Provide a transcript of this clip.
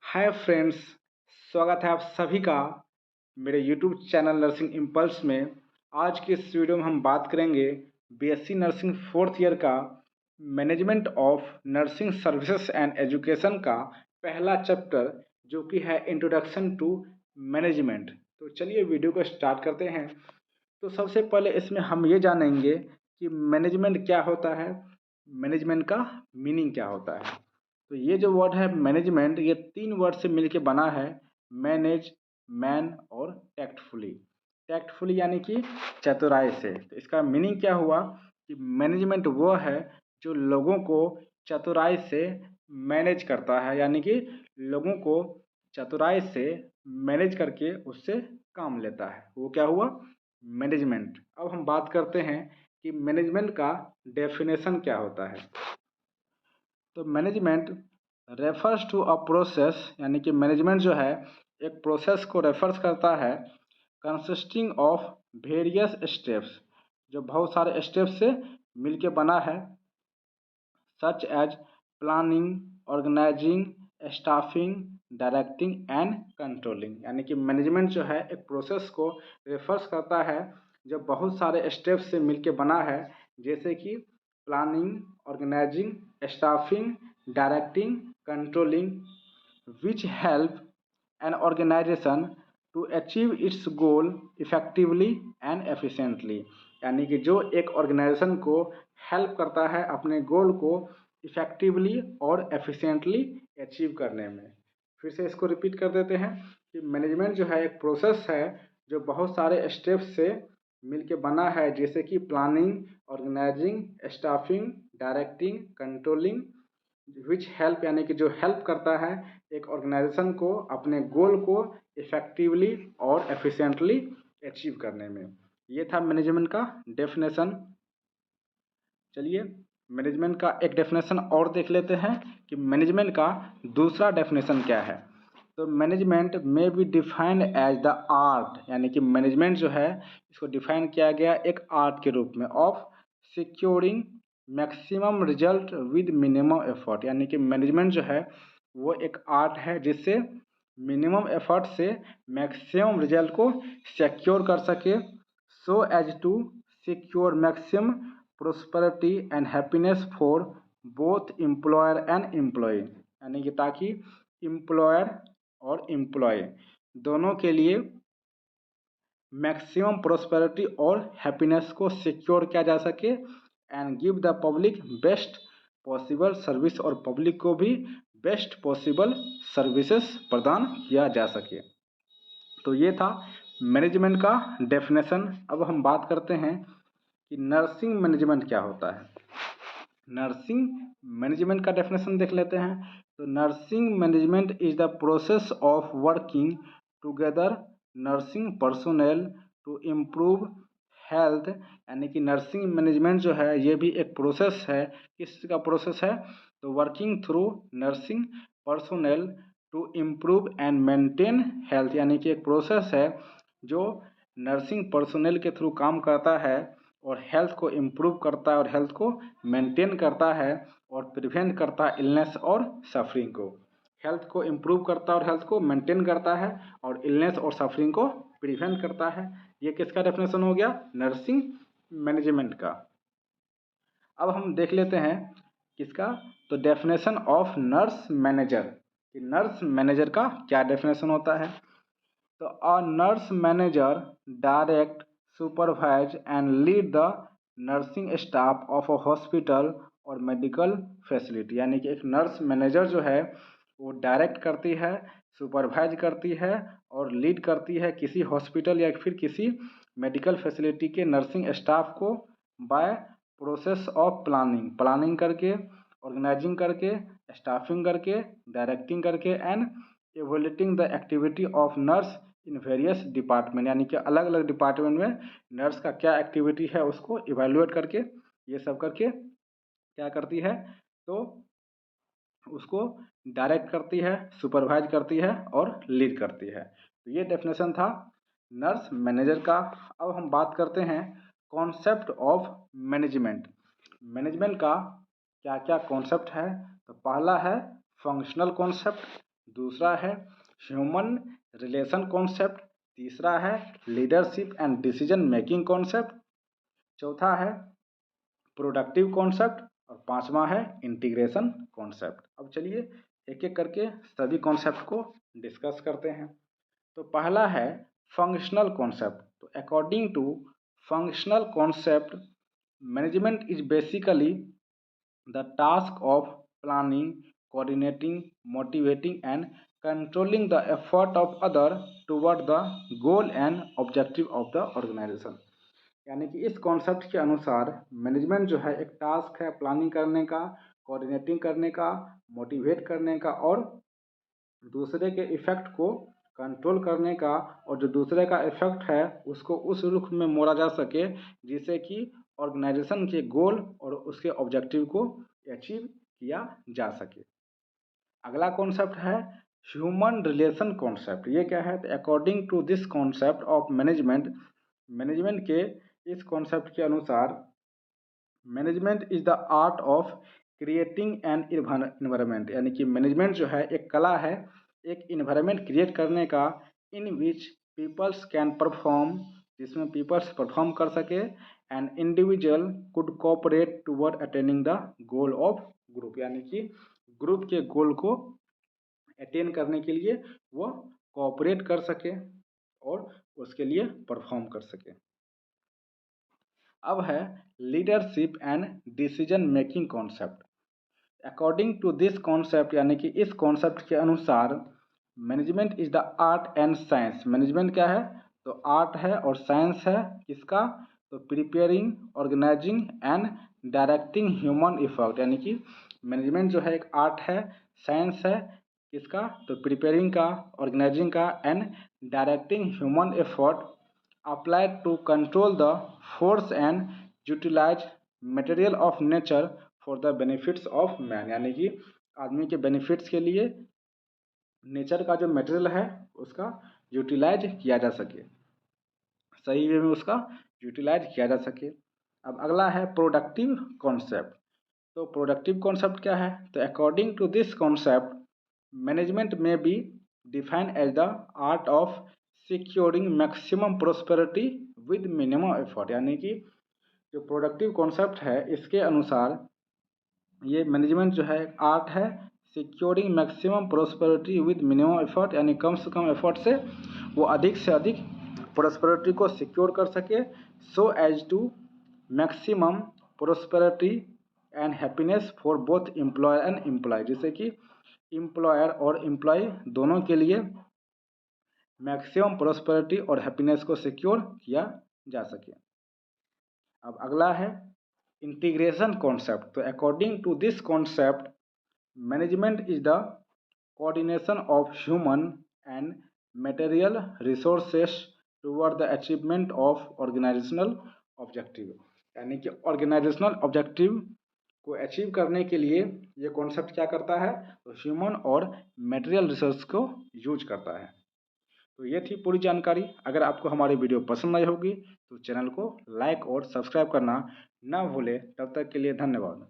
Hi friends, स्वागत है आप सभी का मेरे यूट्यूब चैनल नर्सिंग इम्पल्स में। आज की इस वीडियो में हम बात करेंगे बीएससी नर्सिंग फोर्थ ईयर का management of nursing services and education का पहला चैप्टर, जो कि है इंट्रोडक्शन टू मैनेजमेंट। तो चलिए वीडियो को स्टार्ट करते हैं। तो सबसे पहले इसमें हम ये जानेंगे कि मैनेजमेंट क्या होता है, मैनेजमेंट का मीनिंग क्या होता है। तो ये जो वर्ड है मैनेजमेंट, ये 3 वर्ड से मिलके बना है, मैनेज, मैन और टैक्टफुली। टैक्टफुली यानी कि चतुराई से। तो इसका मीनिंग क्या हुआ कि मैनेजमेंट वो है जो लोगों को चतुराई से मैनेज करता है, यानी कि लोगों को चतुराई से मैनेज करके उससे काम लेता है, वो क्या हुआ, मैनेजमेंट। अब हम बात करते हैं कि मैनेजमेंट का डेफिनेशन क्या होता है। तो management refers to a process, यानी कि मैनेजमेंट जो है एक प्रोसेस को रेफर्स करता है, कंसिस्टिंग ऑफ वेरियस स्टेप्स, जो बहुत सारे स्टेप से मिलके बना है, such as planning, organising, staffing, directing and controlling. यानी कि मैनेजमेंट जो है एक प्रोसेस को रेफर्स करता है जो बहुत सारे स्टेप से मिलके बना है, जैसे कि planning, organising, staffing, directing, controlling, which help an organization to achieve its goal effectively and efficiently। यानी कि जो एक ऑर्गेनाइजेशन को हेल्प करता है अपने गोल को इफेक्टिवली और एफिशिएंटली अचीव करने में। फिर से इसको रिपीट कर देते हैं कि मैनेजमेंट जो है एक प्रोसेस है जो बहुत सारे स्टेप्स से मिलके बना है, जैसे कि planning, organising, staffing, directing, controlling, which help यानी कि जो हेल्प करता है एक ऑर्गेनाइजेशन को अपने गोल को इफेक्टिवली और एफिशिएंटली अचीव करने में। ये था मैनेजमेंट का डेफिनेशन। चलिए मैनेजमेंट का एक डेफिनेशन और देख लेते हैं कि मैनेजमेंट का दूसरा डेफिनेशन क्या है। तो मैनेजमेंट में be defined as the art, यानी कि मैनेजमेंट जो है इसको डिफाइन किया गया एक आर्ट के रूप में, of securing maximum result with minimum effort. यानी कि मैनेजमेंट जो है वो एक आर्ट है जिससे मिनिमम एफर्ट से मैक्सिमम रिजल्ट को सिक्योर कर सके, so as to secure maximum prosperity and happiness for both employer and employee. यानी कि ताकि एम्प्लॉयर और एम्प्लॉय दोनों के लिए मैक्सिमम प्रोस्पेरिटी और हैप्पीनेस को सिक्योर किया जा सके, and give the public best possible service, और पब्लिक को भी बेस्ट पॉसिबल सर्विसेज प्रदान किया जा सके। तो ये था मैनेजमेंट का डेफिनेशन। अब हम बात करते हैं कि नर्सिंग मैनेजमेंट क्या होता है। नर्सिंग मैनेजमेंट का डेफिनेशन देख लेते हैं। तो nursing management is the process of working together nursing personnel to improve health. यानी कि नर्सिंग मैनेजमेंट जो है ये भी एक प्रोसेस है। किस का प्रोसेस है? तो working through nursing personnel to improve and maintain health. यानी कि एक प्रोसेस है जो नर्सिंग पर्सोनेल के थ्रू काम करता है और हेल्थ को इम्प्रूव करता है और हेल्थ को मेंटेन करता है और प्रिवेंट करता है इलनेस और सफरिंग को। हेल्थ को इम्प्रूव करता है और हेल्थ को मेंटेन करता है और इलनेस और सफरिंग को प्रिवेंट करता है। ये किसका डेफिनेशन हो गया? नर्सिंग मैनेजमेंट का। अब हम देख लेते हैं किसका? तो डेफिनेशन ऑफ नर्स मैनेजर, कि नर्स मैनेजर का क्या डेफिनेशन होता है। तो a nurse manager direct, supervise and lead the nursing staff of a hospital और मेडिकल फैसिलिटी। यानी कि एक नर्स मैनेजर जो है वो डायरेक्ट करती है, सुपरवाइज करती है और लीड करती है किसी हॉस्पिटल या फिर किसी मेडिकल फैसिलिटी के नर्सिंग स्टाफ को, by process of planning, planning करके, ऑर्गेनाइजिंग करके, स्टाफिंग करके, डायरेक्टिंग करके and evaluating the activity of nurse in various department. यानी कि अलग अलग डिपार्टमेंट में नर्स का क्या एक्टिविटी है उसको इवेल्युएट करके, ये सब करके क्या करती है, तो उसको डायरेक्ट करती है, सुपरवाइज करती है और लीड करती है। तो ये डेफिनेशन था नर्स मैनेजर का। अब हम बात करते हैं कॉन्सेप्ट ऑफ मैनेजमेंट। मैनेजमेंट का क्या क्या कॉन्सेप्ट है। तो पहला है फंक्शनल कॉन्सेप्ट, दूसरा है ह्यूमन रिलेशन कॉन्सेप्ट, तीसरा है leadership and decision making concept, चौथा है प्रोडक्टिव कॉन्सेप्ट और पांचवा है इंटीग्रेशन कॉन्सेप्ट। अब चलिए एक एक करके सभी कॉन्सेप्ट को डिस्कस करते हैं। तो पहला है फंक्शनल कॉन्सेप्ट। तो according to functional concept, management is basically the task of planning, coordinating, motivating and controlling the effort of other toward the goal and objective of the organisation. यानी कि इस कॉन्सेप्ट के अनुसार मैनेजमेंट जो है एक task है प्लानिंग करने का, कोऑर्डिनेटिंग करने का, मोटिवेट करने का और दूसरे के इफ़ेक्ट को कंट्रोल करने का, और जो दूसरे का इफ़ेक्ट है उसको उस रुख में मोड़ा जा सके जिससे कि ऑर्गेनाइजेशन के गोल और उसके ऑब्जेक्टिव को अचीव किया जा सके। अगला कॉन्सेप्ट है ह्यूमन रिलेशन कॉन्सेप्ट। ये क्या है? According to this concept of management, management के इस कॉन्सेप्ट के अनुसार management is the art of creating an environment. यानी कि मैनेजमेंट जो है एक कला है, एक इन्वायरमेंट क्रिएट करने का, इन विच पीपल्स कैन परफॉर्म, जिसमें पीपल्स परफॉर्म कर सके, and individual could cooperate toward attaining the goal of group. यानी कि ग्रुप के गोल को अटेन करने के लिए वो कोऑपरेट कर सके और उसके लिए परफॉर्म कर सके। अब है leadership and decision making concept. According to this concept, यानी कि इस कॉन्सेप्ट के अनुसार management is the art and science. Management क्या है? तो आर्ट है और साइंस है। किसका? तो preparing, organising and directing human effort. यानी कि मैनेजमेंट जो है एक आर्ट है, साइंस है। किसका? तो प्रिपेयरिंग का, ऑर्गेनाइजिंग का and directing human effort applied to control the force and utilize material of nature for the benefits of man। यानी कि आदमी के बेनिफिट्स के लिए नेचर का जो मटेरियल है उसका यूटिलाइज किया जा सके, सही वे में उसका यूटिलाइज किया जा सके। अब अगला है प्रोडक्टिव कॉन्सेप्ट। तो प्रोडक्टिव कॉन्सेप्ट क्या है? तो according to this concept, management में be defined as the art of securing maximum prosperity with minimum effort. यानी कि जो प्रोडक्टिव कॉन्सेप्ट है इसके अनुसार ये मैनेजमेंट जो है आर्ट है securing maximum prosperity with minimum effort. यानी कम से कम एफर्ट से वो अधिक से अधिक प्रोस्पेरिटी को सिक्योर कर सके, so as to maximum prosperity and happiness for both employer and employee. जैसे कि एम्प्लॉयर और एम्प्लॉय दोनों के लिए मैक्सिमम प्रोस्पेरिटी और हैप्पीनेस को सिक्योर किया जा सके। अब अगला है इंटीग्रेशन कॉन्सेप्ट। तो according to this concept, management is the coordination of human and material resources toward the achievement of organisational objective. यानी कि ऑर्गेनाइजेशनल ऑब्जेक्टिव को अचीव करने के लिए ये कॉन्सेप्ट क्या करता है? तो ह्यूमन और मटेरियल रिसोर्स को यूज करता है। तो ये थी पूरी जानकारी। अगर आपको हमारी वीडियो पसंद आई होगी तो चैनल को लाइक और सब्सक्राइब करना ना भूलें। तब तक के लिए धन्यवाद।